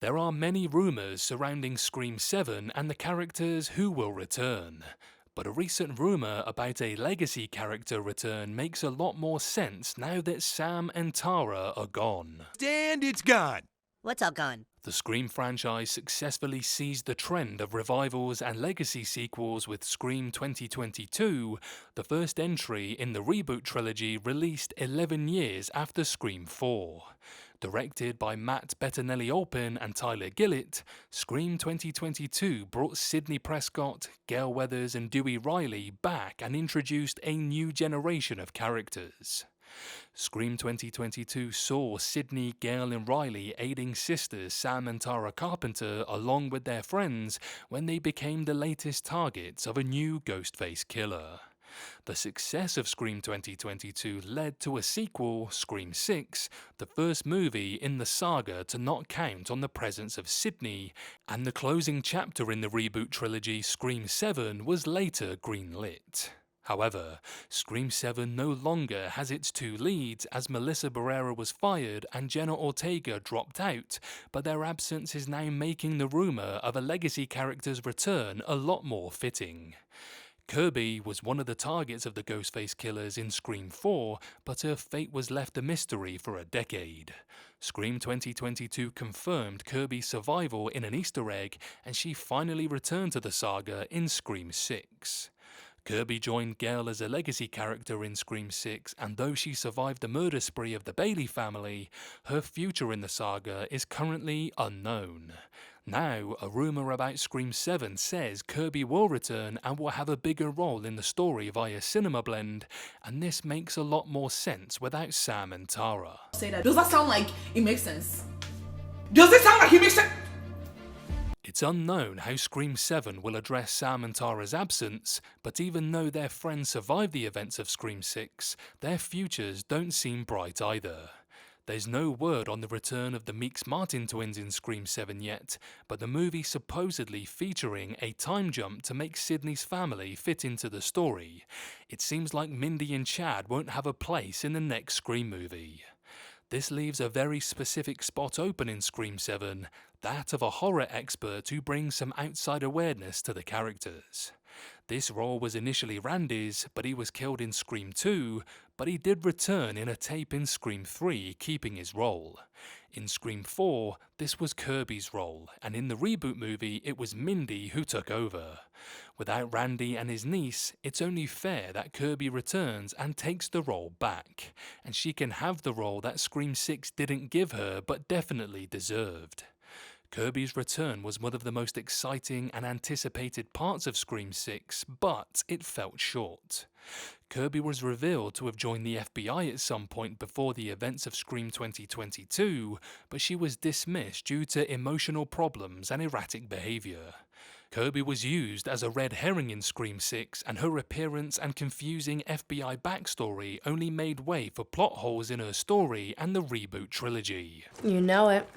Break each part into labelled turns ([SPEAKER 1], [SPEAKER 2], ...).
[SPEAKER 1] There are many rumours surrounding Scream 7 and the characters who will return, but a recent rumour about a legacy character return makes a lot more sense now that Sam and Tara are gone.
[SPEAKER 2] And it's gone.
[SPEAKER 3] What's all gone?
[SPEAKER 1] The Scream franchise successfully seized the trend of revivals and legacy sequels with Scream 2022, the first entry in the reboot trilogy released 11 years after Scream 4. Directed by Matt Bettinelli-Olpin and Tyler Gillett, Scream 2022 brought Sidney Prescott, Gale Weathers and Dewey Riley back and introduced a new generation of characters. Scream 2022 saw Sidney, Gale and Riley aiding sisters Sam and Tara Carpenter along with their friends when they became the latest targets of a new ghostface killer. The success of Scream 2022 led to a sequel, Scream 6, the first movie in the saga to not count on the presence of Sidney, and the closing chapter in the reboot trilogy, Scream 7, was later greenlit. However, Scream 7 no longer has its two leads as Melissa Barrera was fired and Jenna Ortega dropped out, but their absence is now making the rumour of a legacy character's return a lot more fitting. Kirby was one of the targets of the Ghostface killers in Scream 4, but her fate was left a mystery for a decade. Scream 2022 confirmed Kirby's survival in an Easter egg, and she finally returned to the saga in Scream 6. Kirby joined Gale as a legacy character in Scream 6, and though she survived the murder spree of the Bailey family, her future in the saga is currently unknown. Now, a rumour about Scream 7 says Kirby will return and will have a bigger role in the story via Cinema Blend, and this makes a lot more sense without Sam and Tara.
[SPEAKER 4] Say that. Does that sound like it makes sense? Does it sound like it makes sense?
[SPEAKER 1] It's unknown how Scream 7 will address Sam and Tara's absence, but even though their friends survived the events of Scream 6, their futures don't seem bright either. There's no word on the return of the Meeks-Martin twins in Scream 7 yet, but the movie supposedly featuring a time jump to make Sidney's family fit into the story. It seems like Mindy and Chad won't have a place in the next Scream movie. This leaves a very specific spot open in Scream 7, that of a horror expert who brings some outside awareness to the characters. This role was initially Randy's, but he was killed in Scream 2, but he did return in a tape in Scream 3, keeping his role. In Scream 4, this was Kirby's role, and in the reboot movie, it was Mindy who took over. Without Randy and his niece, it's only fair that Kirby returns and takes the role back, and she can have the role that Scream 6 didn't give her but definitely deserved. Kirby's return was one of the most exciting and anticipated parts of Scream 6, but it felt short. Kirby was revealed to have joined the FBI at some point before the events of Scream 2022, but she was dismissed due to emotional problems and erratic behaviour. Kirby was used as a red herring in Scream 6, and her appearance and confusing FBI backstory only made way for plot holes in her story and the reboot trilogy.
[SPEAKER 5] You know it.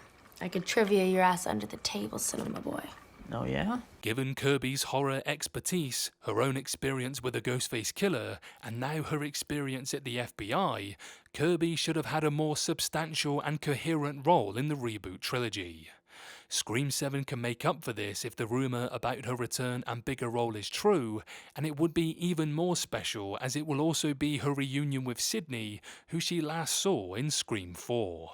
[SPEAKER 5] I could trivia your ass under the table, Cinema Boy.
[SPEAKER 2] Oh yeah?
[SPEAKER 1] Given Kirby's horror expertise, her own experience with a Ghostface killer, and now her experience at the FBI, Kirby should have had a more substantial and coherent role in the reboot trilogy. Scream 7 can make up for this if the rumour about her return and bigger role is true, and it would be even more special as it will also be her reunion with Sidney, who she last saw in Scream 4.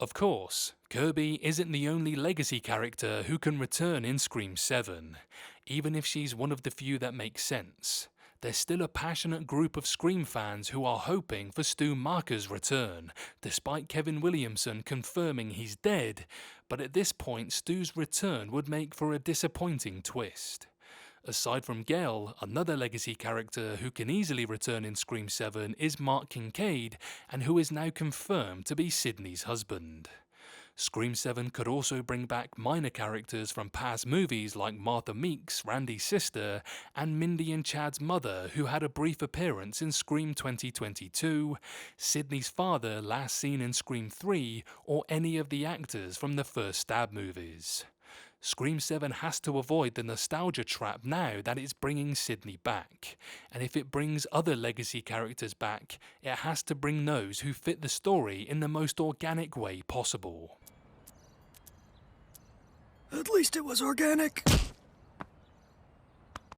[SPEAKER 1] Of course, Kirby isn't the only legacy character who can return in Scream 7, even if she's one of the few that makes sense. There's still a passionate group of Scream fans who are hoping for Stu Macher's return, despite Kevin Williamson confirming he's dead, but at this point Stu's return would make for a disappointing twist. Aside from Gale, another legacy character who can easily return in Scream 7 is Mark Kincaid, and who is now confirmed to be Sidney's husband. Scream 7 could also bring back minor characters from past movies like Martha Meeks, Randy's sister, and Mindy and Chad's mother, who had a brief appearance in Scream 2022, Sidney's father last seen in Scream 3, or any of the actors from the first Stab movies. Scream 7 has to avoid the nostalgia trap now that it's bringing Sidney back, and if it brings other legacy characters back, it has to bring those who fit the story in the most organic way possible.
[SPEAKER 3] At least it was organic.